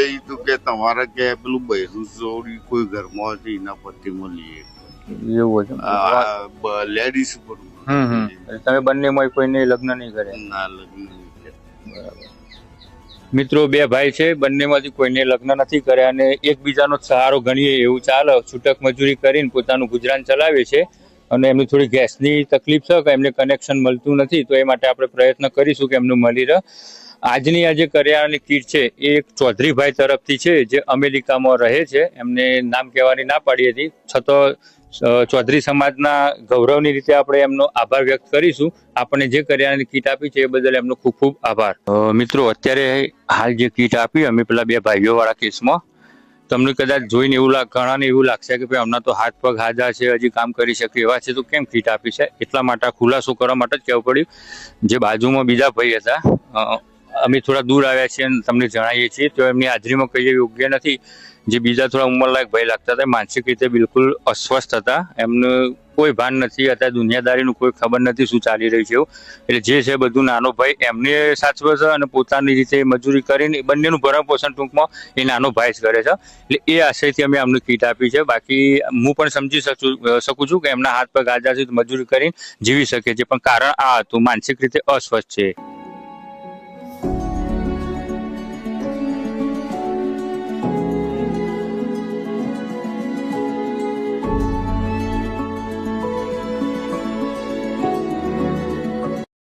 એ તો કે તમારે કે પેલું બૈરું જોડી કોઈ ઘરમાં હતી એના પતિમાં લઈએ એવું હતું લેડીઝ ઉપર તમે બંનેમાં કોઈને લગ્ન નહીં કરે? ના લગ્ન નહીં કર્યા. મિત્રો બે ભાઈ છે, બંનેમાંથી કોઈને લગ્ન નથી કર્યા અને એકબીજાનો સહારો ગણીએ એવું ચાલે, છૂટક મજૂરી કરીને પોતાનું ગુજરાન ચલાવે છે. અને એમની થોડી ગેસની તકલીફ છે કે એમને કનેક્શન મળતું નથી, તો એ માટે આપણે પ્રયત્ન કરીશું કે એમનું મળી રહે. આજની આ જે કરિયાણાની કીટ છે એ એક ચૌધરીભાઈ તરફથી છે જે અમેરિકામાં રહે છે. એમને નામ કહેવાની ના પાડી હતી, છતાં ચૌધરી સમાજના ગૌરવની રીતે આપણે એમનો આભાર વ્યક્ત કરીશું. આપણને જે કરિયાણાની કીટ આપી છે એ બદલ એમનો ખૂબ ખૂબ આભાર. મિત્રો અત્યારે હાલ જે કીટ આપી અમે પેલા બે ભાઈઓ વાળા કેસમાં, તમને કદાચ જોઈને ઘણાને એવું લાગશે કે ભાઈ હમણાં તો હાથ પગ હાજા છે, હજી કામ કરી શકે એવા છે, તો કેમ કીટ આપી છે? એટલા માટે ખુલાસો કરવા માટે જ કહેવું પડ્યું. જે બાજુમાં બીજા ભાઈ હતા, અમે થોડા દૂર આવ્યા છીએ અને તમને જણાવીએ છીએ, તો એમની હાજરીમાં કહીએ યોગ્ય નથી. જે બીજા થોડા ઉંમરલાયક ભાઈ લાગતા હતા, માનસિક રીતે બિલકુલ અસ્વસ્થ હતા, એમનું કોઈ ભાન નથી, અત્યારે દુનિયાદારીનું કોઈ ખબર નથી શું ચાલી રહ્યું છે એવું. એટલે જે છે બધું નાનો ભાઈ એમને સાચવે છે અને પોતાની રીતે મજૂરી કરીને બંનેનું ભરણ પોષણ ટૂંકમાં એ નાનો ભાઈ જ કરે છે. એટલે એ આશયથી અમે અમને કીટ આપી છે. બાકી હું પણ સમજી શકું છું કે એમના હાથ પગ આજા છે, મજૂરી કરીને જીવી શકે છે, પણ કારણ આ હતું માનસિક રીતે અસ્વસ્થ છે.